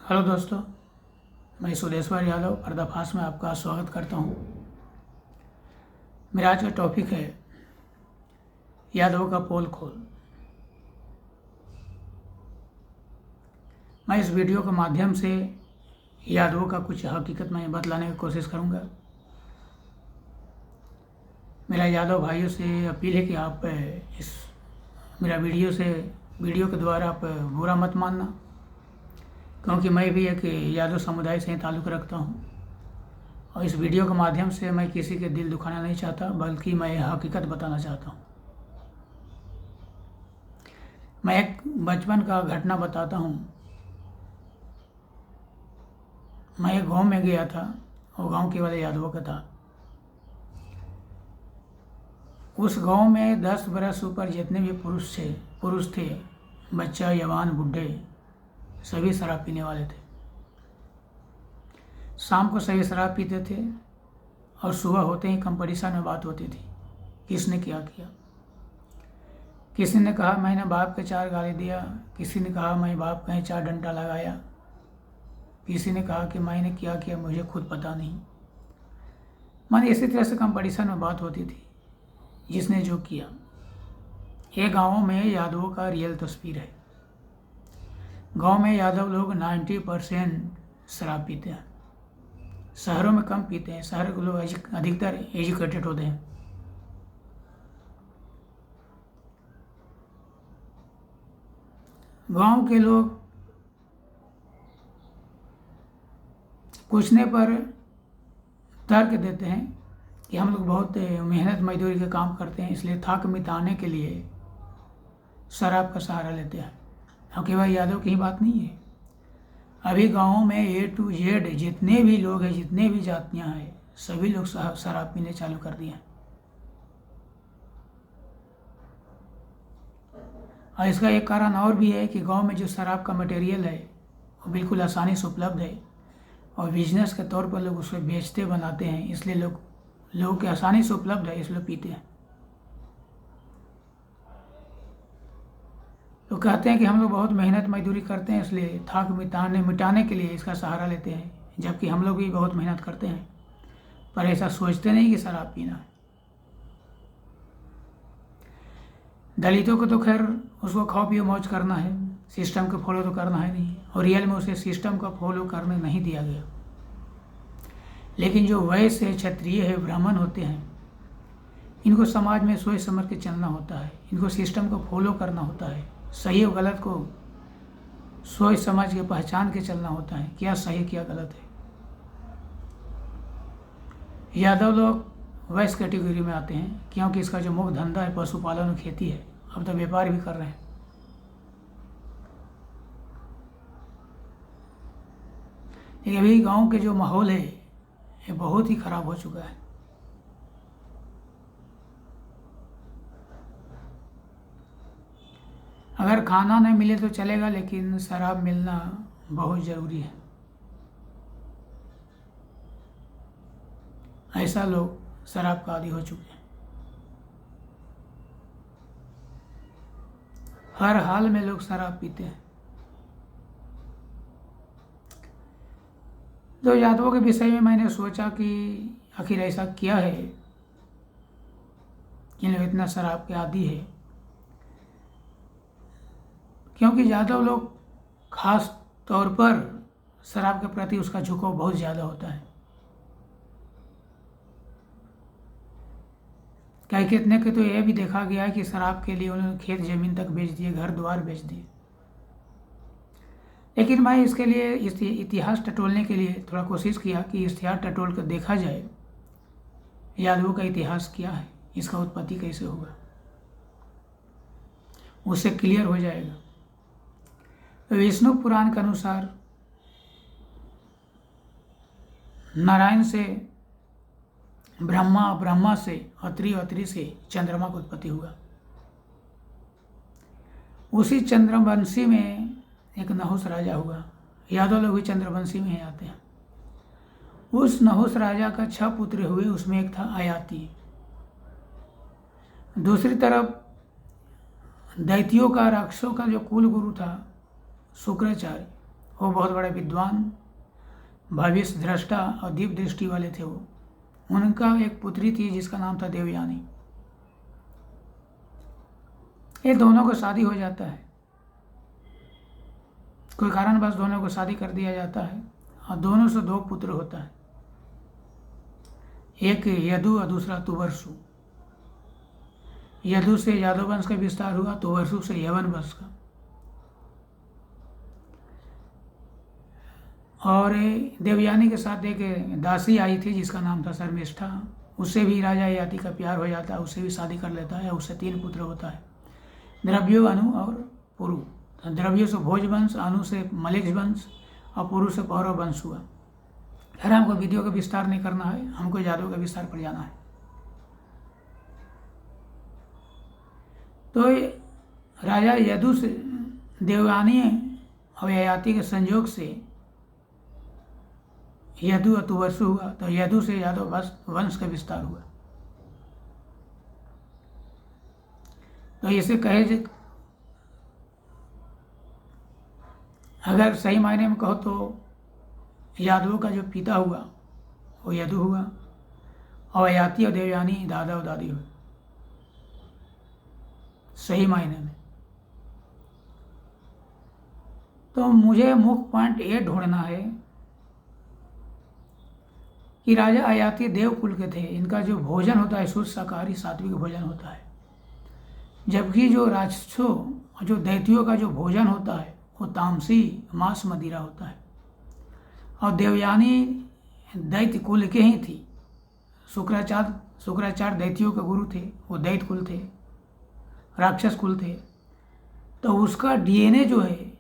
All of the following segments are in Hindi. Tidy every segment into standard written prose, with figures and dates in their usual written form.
हेलो दोस्तों, मैं सुदेश्वर यादव पर्दाफाश में आपका स्वागत करता हूं। मेरा आज का टॉपिक है यादव का पोल खोल। मैं इस वीडियो के माध्यम से यादवों का कुछ हकीकत मैं बतलाने की कोशिश करूंगा। मेरा यादव भाइयों से अपील है कि आप इस मेरा वीडियो के द्वारा आप बुरा मत मानना, क्योंकि मैं भी एक यादव समुदाय से ताल्लुक़ रखता हूँ और इस वीडियो के माध्यम से मैं किसी के दिल दुखाना नहीं चाहता, बल्कि मैं हकीकत बताना चाहता हूँ। मैं एक बचपन का घटना बताता हूँ। मैं एक गांव में गया था और गांव केवल यादवों का था। उस गांव में 10 बरस ऊपर जितने भी पुरुष थे, बच्चा, जवान, बूढ़े, सभी शराब पीने वाले थे। शाम को सभी शराब पीते थे और सुबह होते ही कंपटीशन में बात होती थी, किसने क्या किया। किसी ने कहा मैंने बाप के 4 गाली दिया, किसी ने कहा मैं बाप कहीं 4 डंडा लगाया, किसी ने कहा कि मैंने क्या किया मुझे खुद पता नहीं। माने इसी तरह से कंपटीशन में बात होती थी, जिसने जो किया। ये गाँव में यादवों का रियल तस्वीर है। गांव में यादव लोग 90% शराब पीते हैं। शहरों में कम पीते हैं, शहर के लोग अधिकतर एजुकेटेड होते हैं। गांव के लोग पूछने पर तर्क देते हैं कि हम लोग बहुत मेहनत मजदूरी के काम करते हैं, इसलिए थक मिटाने के लिए शराब का सहारा लेते हैं। क्योंकि भाई यादव की ही बात नहीं है। अभी गाँव में A to Z जितने भी लोग हैं, जितने भी जातियाँ हैं, सभी लोग शराब पीने चालू कर दिए हैं। और इसका एक कारण और भी है कि गांव में जो शराब का मटेरियल है वो बिल्कुल आसानी से उपलब्ध है और बिजनेस के तौर पर लोग उसे बेचते बनाते हैं, इसलिए लोगों के आसानी से उपलब्ध है, इसलिए पीते हैं। तो कहते हैं कि हम लोग बहुत मेहनत मजदूरी करते हैं, इसलिए थक मिटाने के लिए इसका सहारा लेते हैं, जबकि हम लोग भी बहुत मेहनत करते हैं, पर ऐसा सोचते नहीं कि शराब पीना है। दलितों को तो खैर उसको खाओ पियो मौज करना है, सिस्टम को फॉलो तो करना है नहीं, और रियल में उसे सिस्टम का फॉलो करने नहीं दिया गया। लेकिन जो वैश्य है, क्षत्रिय है, ब्राह्मण होते हैं, इनको समाज में सोच समझ के चलना होता है, इनको सिस्टम को फॉलो करना होता है, सही और गलत को सोच समझ के पहचान के चलना होता है, क्या सही क्या गलत है। यादव लोग वैश्य कैटेगरी में आते हैं, क्योंकि इसका जो मुख्य धंधा है पशुपालन और खेती है। अब तो व्यापार भी कर रहे हैं। लेकिन अभी गांव के जो माहौल है ये बहुत ही खराब हो चुका है। अगर खाना नहीं मिले तो चलेगा, लेकिन शराब मिलना बहुत ज़रूरी है। ऐसा लोग शराब का आदी हो चुके हैं। हर हाल में लोग शराब पीते हैं। तो यादवों के विषय में मैंने सोचा कि आखिर ऐसा क्या है कि लोग इतना शराब के आदी है। क्योंकि यादव लोग खास तौर पर शराब के प्रति उसका झुकाव बहुत ज़्यादा होता है। कई कितने के तो यह भी देखा गया है कि शराब के लिए उन्होंने खेत ज़मीन तक बेच दिए, घर द्वार बेच दिए। लेकिन मैं इसके लिए इतिहास टटोलने के लिए थोड़ा कोशिश किया कि इतिहास टटोल कर देखा जाए यादवों का इतिहास क्या है, इसका उत्पत्ति कैसे होगा, उससे क्लियर हो जाएगा। तो विष्णु पुराण के अनुसार नारायण से ब्रह्मा, ब्रह्मा से अत्रि, अत्रि से चंद्रमा की उत्पत्ति हुआ। उसी चंद्रवंशी में एक नहुस राजा हुआ। यादव लोग भी चंद्रवंशी में ही आते हैं। उस नहुस राजा का 6 पुत्र हुए, उसमें एक था आयाति। दूसरी तरफ दैत्यों का, राक्षसों का जो कुल गुरु था शुक्राचार्य, वो बहुत बड़े विद्वान, भविष्य दृष्टा और दीप दृष्टि वाले थे वो। उनका एक पुत्री थी जिसका नाम था देवयानी। ये दोनों को शादी हो जाता है, कोई कारणवश दोनों को शादी कर दिया जाता है और दोनों से 2 पुत्र होता है, एक यदु और दूसरा तुवर्सु। यदु से यादव वंश का विस्तार हुआ, तुवर्सु से यवन वंश का। और देवयानी के साथ एक दासी आई थी जिसका नाम था शर्मिष्ठा। उससे भी राजा ययाति का प्यार हो जाता है, उससे भी शादी कर लेता है। उससे 3 पुत्र होता है, द्रव्यो, अनु और पुरु। द्रव्यो से भोज वंश, अनु से मलिक वंश और पुरु से पौरव वंश हुआ। खैर हमको वीडियो का विस्तार नहीं करना है, हमको यादव का विस्तार पर जाना है। तो राजा यदु से देवयानी और ययाति के संयोग से यदु और तुवर्सु हुआ, तो यदु से यादव वंश का विस्तार हुआ। तो इसे कहे, अगर सही मायने में कहो तो यादवों का जो पिता हुआ वो यदु हुआ और ययाति और देवयानी दादा और दादी हुए, सही मायने में। तो मुझे मुख्य पॉइंट ये ढूंढना है कि राजा ययाति देवकुल के थे। इनका जो भोजन होता है शुद्ध शाकाहारी सात्विक भोजन होता है, जबकि जो राक्षसों और जो दैत्यों का जो भोजन होता है वो तामसी मांस मदिरा होता है। और देवयानी दैत्य कुल के ही थी। शुक्राचार्य दैत्यों के गुरु थे, वो दैत्य कुल थे, राक्षस कुल थे। तो उसका डीएनए जो है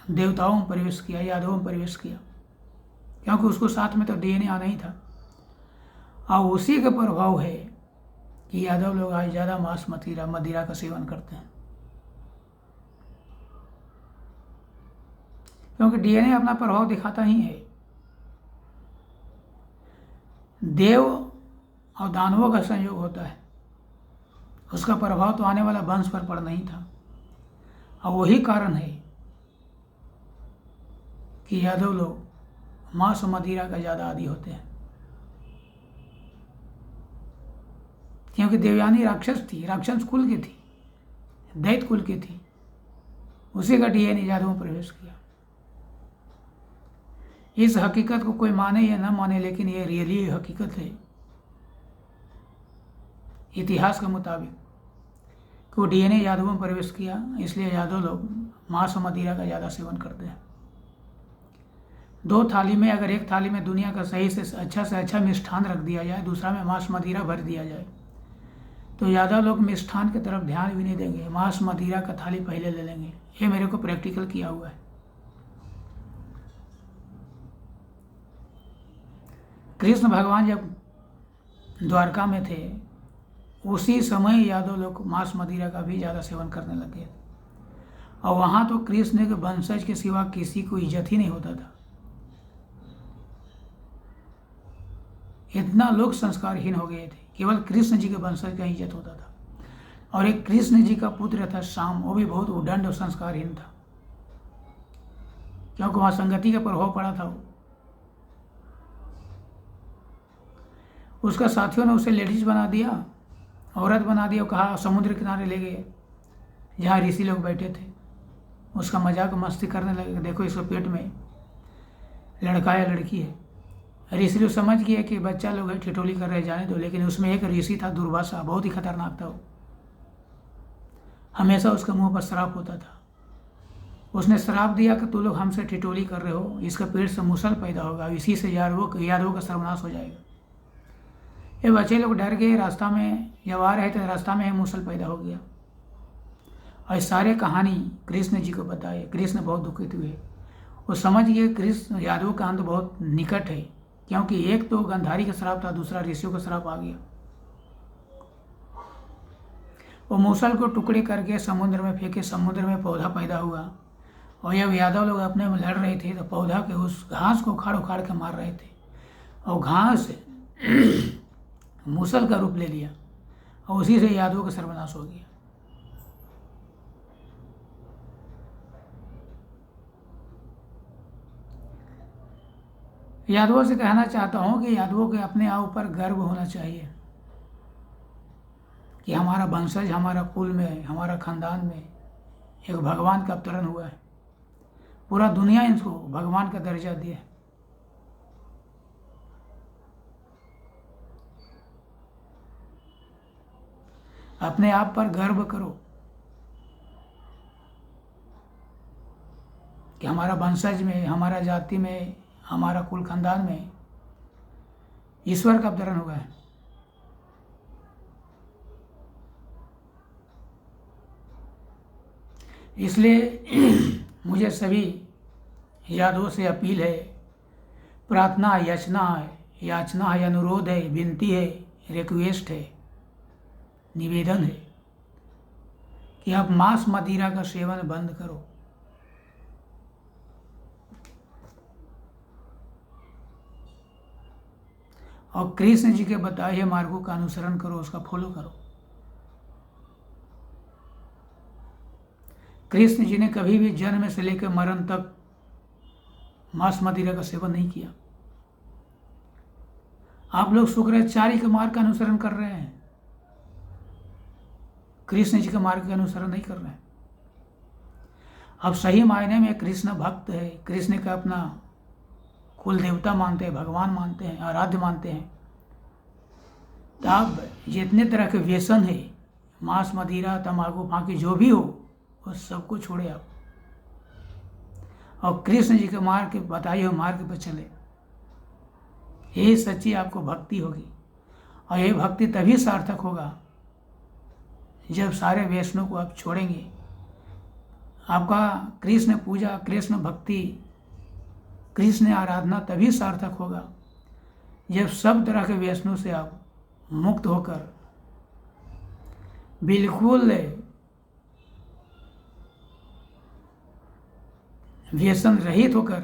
देवताओं में प्रवेश किया, यादवों में प्रवेश किया, क्योंकि उसको साथ में तो डीएनए आना ही था। और उसी का प्रभाव है कि यादव लोग आज ज़्यादा मांस मदिरा का सेवन करते हैं, क्योंकि डीएनए अपना प्रभाव दिखाता ही है। देव और दानवों का संयोग होता है, उसका प्रभाव तो आने वाला वंश पर पड़ नहीं था। और वही कारण है कि यादव लोग मांस और मदिरा का ज़्यादा आदी होते हैं, क्योंकि देवयानी राक्षस थी, राक्षस कुल की थी, दैत्य कुल की थी। उसी का डीएनए यादवों में प्रवेश किया। इस हकीकत को कोई माने या ना माने, लेकिन ये रियली हकीकत है इतिहास के मुताबिक कि वो डीएनए यादवों में प्रवेश किया, इसलिए यादव लोग मांस और मदिरा का ज़्यादा सेवन करते हैं। 2 थाली में, अगर एक थाली में दुनिया का सही से अच्छा मिष्ठान रख दिया जाए, दूसरा में मांस मदिरा भर दिया जाए, तो यादव लोग मिष्ठान की तरफ ध्यान भी नहीं देंगे, मांस मदिरा का थाली पहले ले लेंगे। ये मेरे को प्रैक्टिकल किया हुआ है। कृष्ण भगवान जब द्वारका में थे उसी समय यादव लोग मांस मदिरा का भी ज़्यादा सेवन करने लगे, और वहाँ तो कृष्ण के वंशज के सिवा किसी को इज्जत ही नहीं होता था। इतना लोग संस्कारहीन हो गए थे, केवल कृष्ण जी के वंशज का इज्जत होता था। और एक कृष्ण जी का पुत्र था शाम, वो भी बहुत उद्दंड और संस्कारहीन था, क्योंकि वहाँ संगति का प्रभाव पड़ा था। उसका साथियों ने उसे लेडीज बना दिया, औरत बना दिया, और कहा समुद्र किनारे ले गए जहाँ ऋषि लोग बैठे थे। उसका मजाक मस्ती करने लगे, देखो इसके पेट में लड़का या लड़की है। ऋषि लोग समझ गए कि बच्चा लोग है, ठिठोली कर रहे, जाने दो। लेकिन उसमें एक ऋषि था दुर्वासा, बहुत ही खतरनाक था वो। हमेशा उसके मुंह पर श्राप होता था। उसने श्राप दिया कि तू लोग हमसे ठिठोली कर रहे हो, इसका पेट से मुसल पैदा होगा, इसी से यादवों का सर्वनाश हो जाएगा। ये बच्चे लोग डर गए। रास्ता में जब आ रहे थे, रास्ता में मुसल पैदा हो गया। और सारे कहानी कृष्ण जी को बताए। कृष्ण बहुत दुखित हुए। वो समझ गए कृष्ण यादवों का अंत बहुत निकट है, क्योंकि एक तो गंधारी का श्राप था, दूसरा ऋषियों का श्राप आ गया। वो मूसल को टुकड़े करके समुद्र में फेंके, समुद्र में पौधा पैदा हुआ। और जब यादव लोग अपने में लड़ रहे थे तो पौधा के उस घास को उखाड़ उखाड़ के मार रहे थे, और घास मूसल का रूप ले लिया, और उसी से यादवों का सर्वनाश हो गया। यादवों से कहना चाहता हूँ कि यादवों के अपने आप ऊपर गर्व होना चाहिए कि हमारा वंशज, हमारा कुल में, हमारा खानदान में एक भगवान का अवतरण हुआ है। पूरा दुनिया इनको भगवान का दर्जा दिया है। अपने आप पर गर्व करो कि हमारा वंशज में, हमारा जाति में, हमारा कुल खानदान में ईश्वर का अवतरण हुआ है। इसलिए मुझे सभी यादवों से अपील है, प्रार्थना, याचना है, अनुरोध है, विनती है, रिक्वेस्ट है, निवेदन है कि आप मांस मदिरा का सेवन बंद करो। और कृष्ण जी के बताए हुए मार्गों का अनुसरण करो, उसका फॉलो करो। कृष्ण जी ने कभी भी जन्म से लेकर मरण तक मांस मदिरा का सेवन नहीं किया। आप लोग शुक्राचार्य के मार्ग का अनुसरण कर रहे हैं, कृष्ण जी के मार्ग का अनुसरण नहीं कर रहे हैं। अब सही मायने में कृष्ण भक्त है, कृष्ण का अपना कुल देवता मानते हैं, भगवान मानते हैं, आराध्य मानते हैं। तो आप जितने तरह के व्यसन है, मांस मदिरा, तंबाकू, फांकी, जो भी हो, उस सबको छोड़े आप और कृष्ण जी के मार्ग के बताए हुए मार्ग पर चले। ये सच्ची आपको भक्ति होगी। और ये भक्ति तभी सार्थक होगा जब सारे व्यसनों को आप छोड़ेंगे। आपका कृष्ण पूजा, कृष्ण भक्ति, कृष्ण आराधना तभी सार्थक होगा जब सब तरह के व्यसनों से आप मुक्त होकर बिल्कुल व्यसन रहित होकर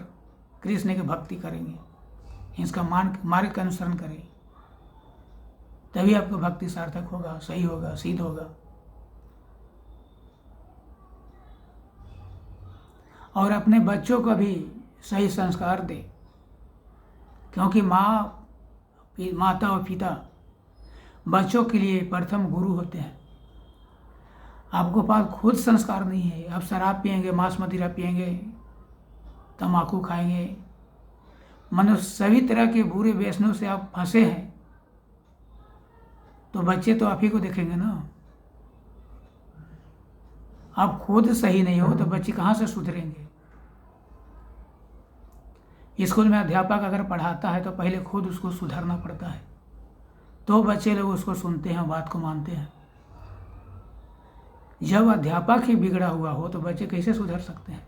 कृष्ण की भक्ति करेंगे, इसका मार्ग का अनुसरण करें, तभी आपको भक्ति सार्थक होगा, सही होगा, सिद्ध होगा। और अपने बच्चों को भी सही संस्कार दे, क्योंकि माता और पिता बच्चों के लिए प्रथम गुरु होते हैं। आपको पास खुद संस्कार नहीं है, आप शराब पिएंगे, मांस मदिरा पिएंगे, तम्बाकू खाएंगे, मनुष्य सभी तरह के बुरे व्यसनों से आप फंसे हैं, तो बच्चे तो आप ही को देखेंगे ना। आप खुद सही नहीं हो तो बच्चे कहाँ से सुधरेंगे। स्कूल में अध्यापक अगर पढ़ाता है तो पहले खुद उसको सुधारना पड़ता है, तो बच्चे लोग उसको सुनते हैं, बात को मानते हैं। जब अध्यापक ही बिगड़ा हुआ हो तो बच्चे कैसे सुधर सकते हैं।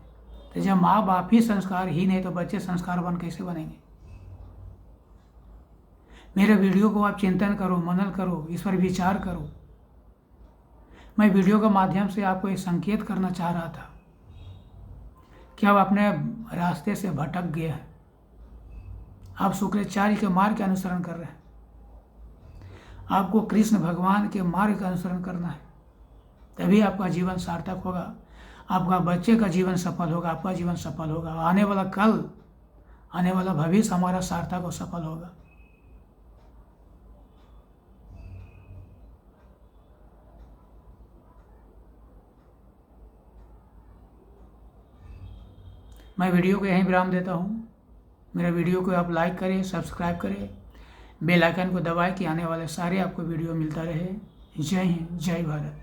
तो जब माँ बाप ही संस्कारहीन है तो बच्चे संस्कारवान कैसे बनेंगे। मेरे वीडियो को आप चिंतन करो, मनन करो, इस पर विचार करो। मैं वीडियो के माध्यम से आपको एक संकेत करना चाह रहा था कि आप अपने रास्ते से भटक गए हैं, आप शुक्राचार्य के मार्ग का अनुसरण कर रहे हैं। आपको कृष्ण भगवान के मार्ग का अनुसरण करना है, तभी आपका जीवन सार्थक होगा, आपका बच्चे का जीवन सफल होगा, आपका जीवन सफल होगा, आने वाला कल, आने वाला भविष्य हमारा सार्थक और सफल होगा। मैं वीडियो को यहीं विराम देता हूँ। मेरा वीडियो को आप लाइक करें, सब्सक्राइब करें, बेल आइकन को दबाएं कि आने वाले सारे आपको वीडियो मिलता रहे। जय हिंद, जय भारत।